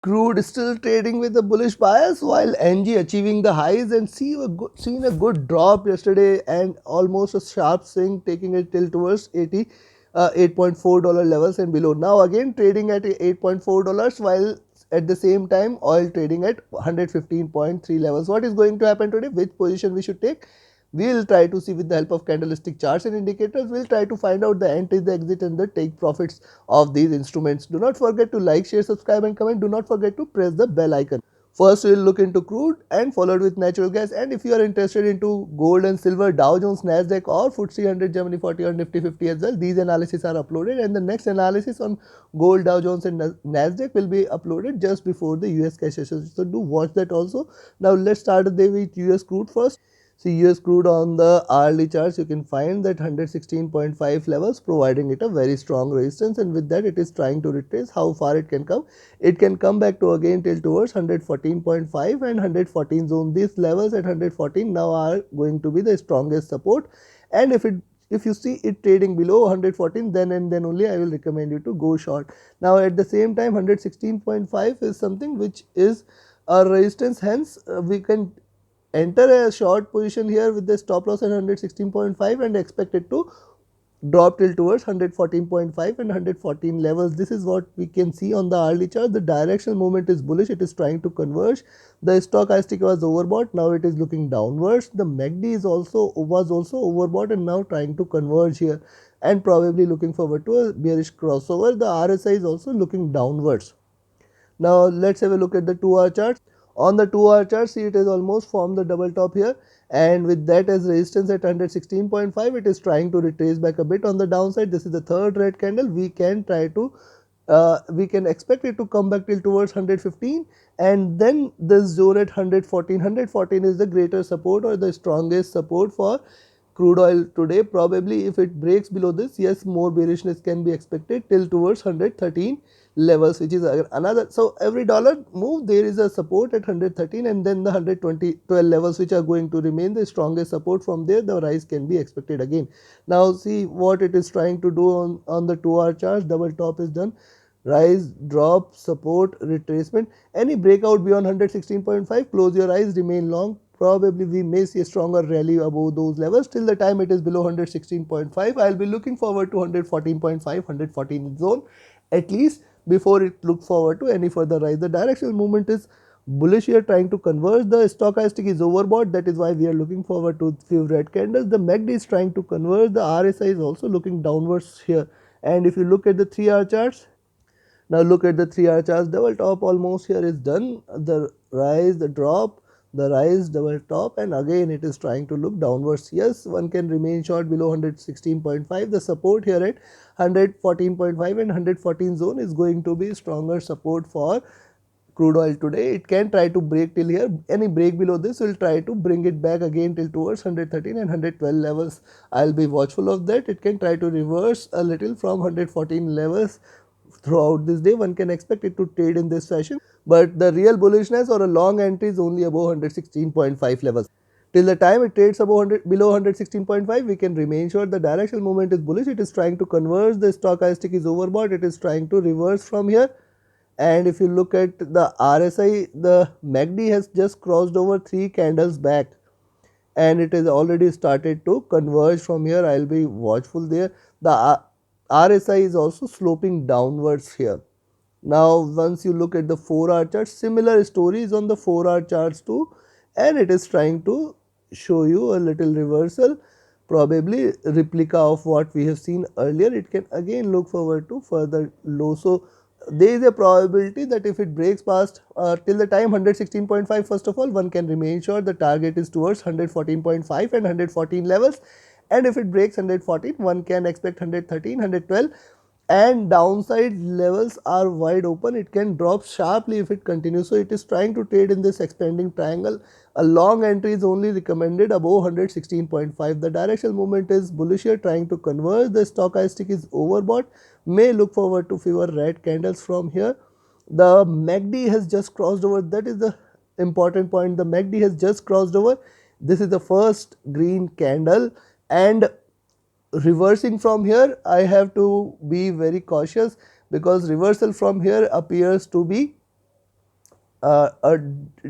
Crude still trading with a bullish bias, while NG achieving the highs and seen a good drop yesterday and almost a sharp swing taking it till towards $8.4 levels and below. Now again trading at $8.4, while at the same time oil trading at 115.3 levels. What is going to happen today? Which position we should take? We will try to see with the help of candlestick charts and indicators. We will try to find out the entry, the exit and the take profits of these instruments. Do not forget to like, share, subscribe and comment. Do not forget to press the bell icon. First we will look into crude and followed with natural gas, and if you are interested into gold and silver, Dow Jones, Nasdaq or FTSE 100, Germany 40 or Nifty 50 as well, these analyses are uploaded, and the next analysis on gold, Dow Jones and Nasdaq will be uploaded just before the US cash session. So do watch that also. Now let's start the day with US crude first. See, US crude on the hourly charts, you can find that 116.5 levels providing it a very strong resistance, and with that it is trying to retrace how far it can come. It can come back to again till towards 114.5 and 114 zone. These levels at 114 now are going to be the strongest support, and if you see it trading below 114, then and then only I will recommend you to go short. Now at the same time 116.5 is something which is a resistance, hence we can enter a short position here with the stop loss at 116.5 and expect it to drop till towards 114.5 and 114 levels. This is what we can see on the hourly chart. The directional movement is bullish, it is trying to converge. The stochastic was overbought, now it is looking downwards. The MACD was also overbought and now trying to converge here and probably looking forward to a bearish crossover. The RSI is also looking downwards. Now let's have a look at the 2-hour chart. On the 2-hour chart, see, it has almost formed the double top here, and with that as resistance at 116.5, it is trying to retrace back a bit on the downside. This is the third red candle. We can expect it to come back till towards 115, and then this zone at 114. 114 is the greater support or the strongest support for crude oil today. Probably if it breaks below this, yes, more bearishness can be expected till towards 113 levels, which is another. So every dollar move there is a support at 113, and then the 112 levels which are going to remain the strongest support. From there the rise can be expected again. Now see what it is trying to do on the 2-hour chart. Double top is done, rise, drop, support, retracement. Any breakout beyond 116.5, close your eyes, remain long. Probably we may see a stronger rally above those levels. Till the time it is below 116.5, I will be looking forward to 114.5, 114 zone at least before it look forward to any further rise. The directional movement is bullish here, trying to converge. The stochastic is overbought, that is why we are looking forward to few red candles. The MACD is trying to converge. The RSI is also looking downwards here. And if you look at the 3-hour charts, now look at the 3-hour charts. Double top almost here is done. The rise, the drop, the rise, double top, and again it is trying to look downwards. Yes, one can remain short below 116.5. The support here at 114.5 and 114 zone is going to be stronger support for crude oil today. It can try to break till here. Any break below this will try to bring it back again till towards 113 and 112 levels. I will be watchful of that. It can try to reverse a little from 114 levels throughout this day. One can expect it to trade in this fashion, but the real bullishness or a long entry is only above 116.5 levels. Till the time it trades above below 116.5, we can remain sure the directional movement is bullish. It is trying to converge. The stochastic is overbought. It is trying to reverse from here. And if you look at the RSI, the MACD has just crossed over 3 candles back, and it has already started to converge from here. I will be watchful there. The RSI is also sloping downwards here. Now once you look at the 4-hour chart, similar stories on the 4-hour charts too, and it is trying to show you a little reversal, probably replica of what we have seen earlier. It can again look forward to further low. So there is a probability that if it breaks past till the time 116.5, first of all, one can remain sure the target is towards 114.5 and 114 levels, and if it breaks 114, one can expect 113, 112, and downside levels are wide open. It can drop sharply if it continues. So it is trying to trade in this expanding triangle. A long entry is only recommended above 116.5. The directional movement is bullish here, trying to converge. The stochastic is overbought. May look forward to fewer red candles from here. The MACD has just crossed over. That is the important point. The MACD has just crossed over. This is the first green candle, and reversing from here, I have to be very cautious, because reversal from here appears to be a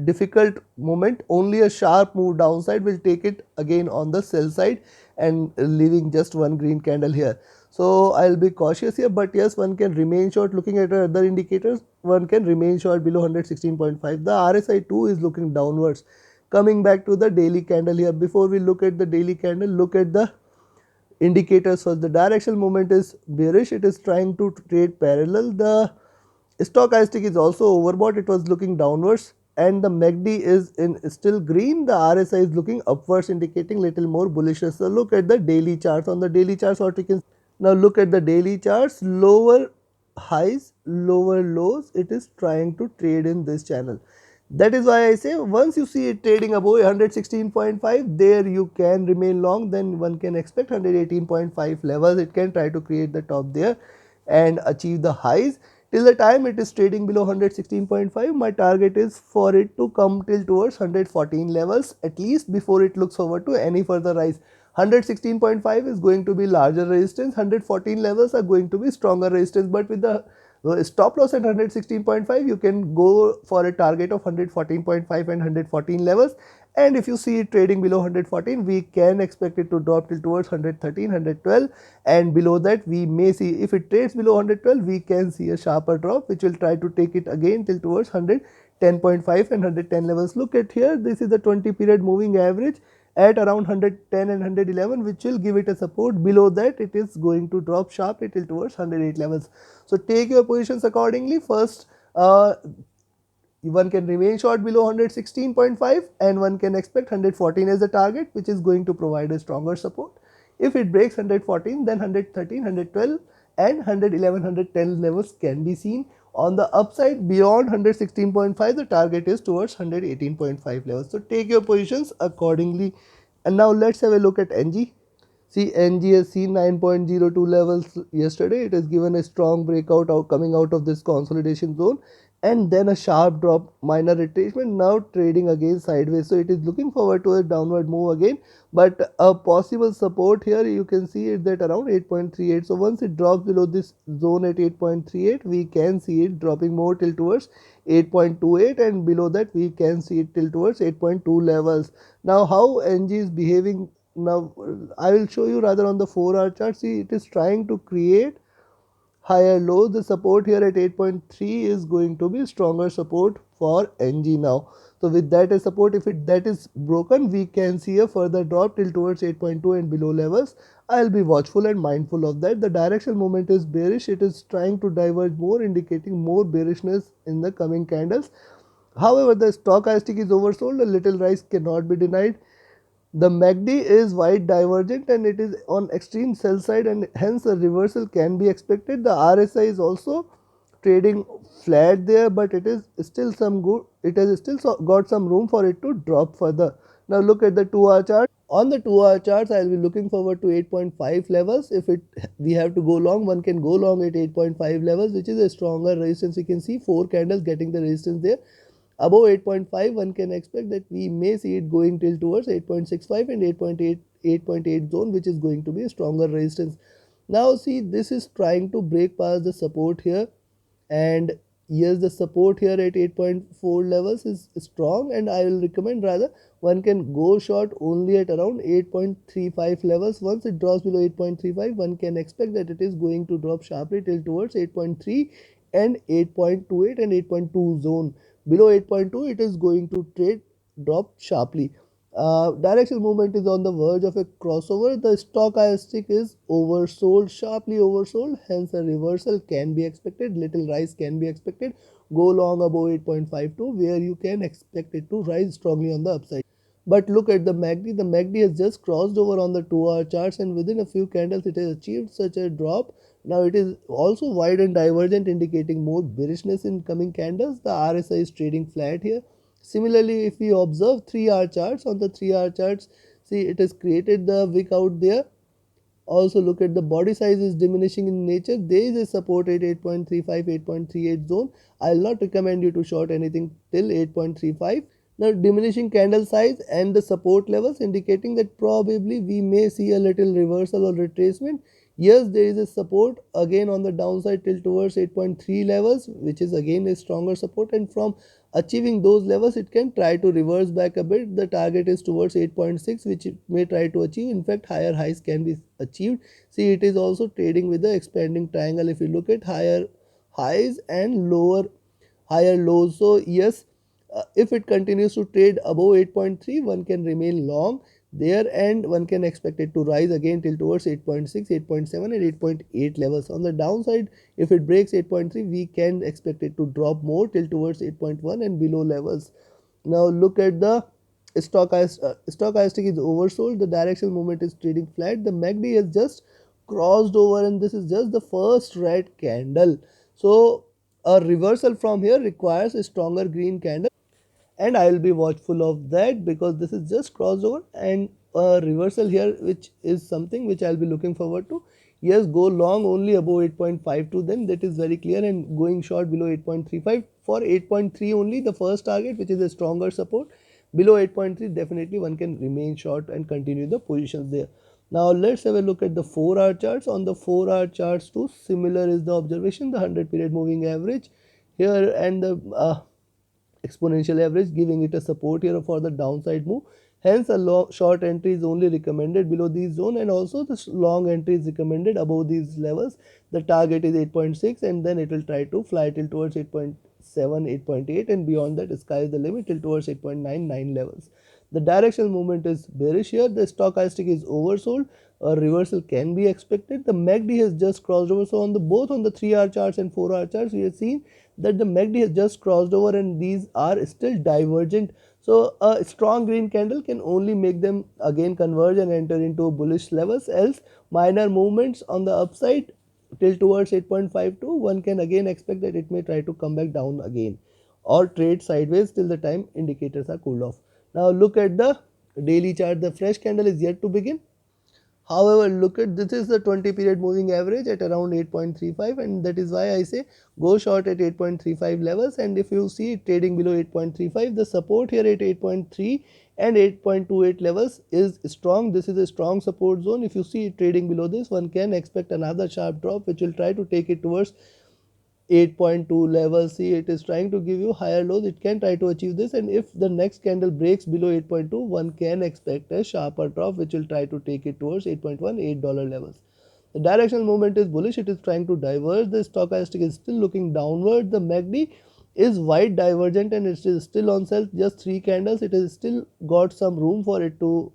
difficult moment. Only a sharp move downside will take it again on the sell side and leaving just one green candle here. So I'll be cautious here, but yes, one can remain short. Looking at other indicators, one can remain short below 116.5. The RSI too is looking downwards. Coming back to the daily candle here, before we look at the daily candle, look at the indicators first. The directional movement is bearish. It is trying to trade parallel. The stochastic is also overbought. It was looking downwards, and the MACD is in still green. The RSI is looking upwards, indicating little more bullishness. So look at the daily charts. On the daily charts, what we can now look at the daily charts. Lower highs, lower lows. It is trying to trade in this channel. That is why I say once you see it trading above 116.5, there you can remain long. Then one can expect 118.5 levels. It can try to create the top there and achieve the highs. Till the time it is trading below 116.5, my target is for it to come till towards 114 levels at least before it looks forward to any further rise. 116.5 is going to be larger resistance, 114 levels are going to be stronger resistance, but with the stop loss at 116.5, you can go for a target of 114.5 and 114 levels. And if you see it trading below 114, we can expect it to drop till towards 113, 112, and below that we may see, if it trades below 112, we can see a sharper drop which will try to take it again till towards 110.5 and 110 levels. Look at here, this is the 20 period moving average at around 110 and 111, which will give it a support. Below that it is going to drop sharply till towards 108 levels. So take your positions accordingly. First, one can remain short below 116.5 and one can expect 114 as a target, which is going to provide a stronger support. If it breaks 114, then 113, 112 and 111, 110 levels can be seen. On the upside, beyond 116.5, the target is towards 118.5 levels. So take your positions accordingly. And now let's have a look at NG. See, NG has seen 9.02 levels yesterday. It has given a strong breakout coming out of this consolidation zone, and then a sharp drop, minor retracement, now trading again sideways. So it is looking forward to a downward move again, but a possible support here you can see it at around 8.38. So once it drops below this zone at 8.38, we can see it dropping more till towards 8.28, and below that we can see it till towards 8.2 levels. Now how NG is behaving, now I will show you rather on the 4-hour chart. See, it is trying to create higher lows. The support here at 8.3 is going to be stronger support for NG now. So with that as support, if that is broken, we can see a further drop till towards 8.2 and below levels. I'll be watchful and mindful of that. The directional movement is bearish. It is trying to diverge more, indicating more bearishness in the coming candles. However, the stochastic is oversold. A little rise cannot be denied. The MACD is wide divergent and it is on extreme sell side, and hence a reversal can be expected. The RSI is also trading flat there, but it is still some good. It has still got some room for it to drop further. Now look at the 2-hour chart. On the 2-hour charts, I will be looking forward to 8.5 levels. If we have to go long, one can go long at 8.5 levels, which is a stronger resistance. You can see 4 candles getting the resistance there. Above 8.5, one can expect that we may see it going till towards 8.65 and 8.8 zone, which is going to be a stronger resistance. Now see, this is trying to break past the support here, and yes, the support here at 8.4 levels is strong, and I will recommend rather one can go short only at around 8.35 levels. Once it drops below 8.35, one can expect that it is going to drop sharply till towards 8.3 and 8.28 and 8.2 zone. Below 8.2, it is going to drop sharply. Directional movement is on the verge of a crossover. The stochastic is oversold, sharply oversold, hence a reversal can be expected. Little rise can be expected. Go long above 8.52, where you can expect it to rise strongly on the upside. But look at the MACD. The MACD has just crossed over on the 2-hour charts, and within a few candles it has achieved such a drop. Now it is also wide and divergent, indicating more bearishness in coming candles. The RSI is trading flat here. Similarly, if we observe 3-hour charts, on the 3-hour charts, see, it has created the wick out there. Also look at the body size is diminishing in nature. There is a support at 8.35, 8.38 zone. I will not recommend you to short anything till 8.35. Now diminishing candle size and the support levels, indicating that probably we may see a little reversal or retracement. Yes, there is a support again on the downside till towards 8.3 levels, which is again a stronger support, and from achieving those levels it can try to reverse back a bit. The target is towards 8.6, which it may try to achieve. In fact, higher highs can be achieved. See, it is also trading with the expanding triangle. If you look at higher highs and lower higher lows, so yes, if it continues to trade above 8.3, one can remain long there, and one can expect it to rise again till towards 8.6, 8.7 and 8.8 levels. On the downside, if it breaks 8.3, we can expect it to drop more till towards 8.1 and below levels. Now look at the stochastic is oversold. The directional movement is trading flat. The MACD has just crossed over, and this is just the first red candle. So a reversal from here requires a stronger green candle, and I will be watchful of that because this is just crossed over, and a reversal here, which is something which I will be looking forward to. Yes, go long only above 8.52, then that is very clear, and going short below 8.35 for 8.3 only the first target, which is a stronger support. Below 8.3 definitely one can remain short and continue the positions there. Now let's have a look at the 4-hour charts. On the 4-hour charts too, similar is the observation. The 100 period moving average here and the exponential average giving it a support here for the downside move. Hence a short entry is only recommended below these zone, and also the long entry is recommended above these levels. The target is 8.6, and then it will try to fly till towards 8.7, 8.8, and beyond that sky is the limit till towards 8.99 levels. The directional movement is bearish here. The stochastic is oversold. A reversal can be expected. The MACD has just crossed over. So on the both on the 3-hour charts and 4-hour charts, we have seen that the MACD has just crossed over, and these are still divergent. So a strong green candle can only make them again converge and enter into bullish levels. Else minor movements on the upside till towards 8.52, one can again expect that it may try to come back down again or trade sideways till the time indicators are cooled off. Now look at the daily chart. The fresh candle is yet to begin. However, look at this is the 20 period moving average at around 8.35, and that is why I say go short at 8.35 levels. And if you see it trading below 8.35, the support here at 8.3 and 8.28 levels is strong. This is a strong support zone. If you see it trading below this, one can expect another sharp drop which will try to take it towards 8.2 level. See, it is trying to give you higher lows. It can try to achieve this, and if the next candle breaks below 8.2, one can expect a sharper drop which will try to take it towards 8.1, $8 levels. The directional movement is bullish. It is trying to diverge. The stochastic is still looking downward. The MACD is wide divergent, and it is still on sell. Just 3 candles. It has still got some room for it to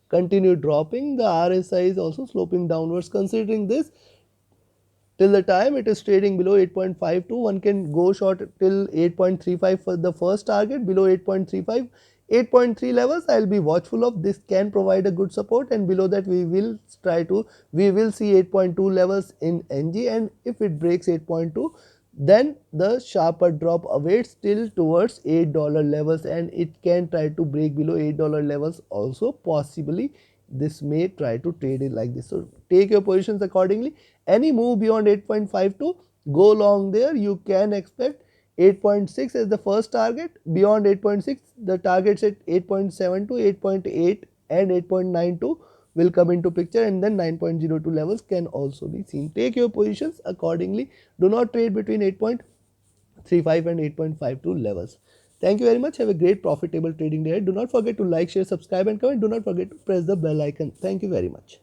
continue dropping. The RSI is also sloping downwards. Considering this, till the time it is trading below 8.52, one can go short till 8.35 for the first target. Below 8.35, 8.3 levels I will be watchful of. This can provide a good support, and below that we will see 8.2 levels in NG, and if it breaks 8.2, then the sharper drop awaits till towards $8 levels, and it can try to break below $8 levels also. Possibly this may try to trade it like this. So take your positions accordingly. Any move beyond 8.52, go long there. You can expect 8.6 as the first target. Beyond 8.6, the targets at 8.72, 8.8 and 8.92 will come into picture, and then 9.02 levels can also be seen. Take your positions accordingly. Do not trade between 8.35 and 8.52 levels. Thank you very much. Have a great profitable trading day. Do not forget to like, share, subscribe and comment. Do not forget to press the bell icon. Thank you very much.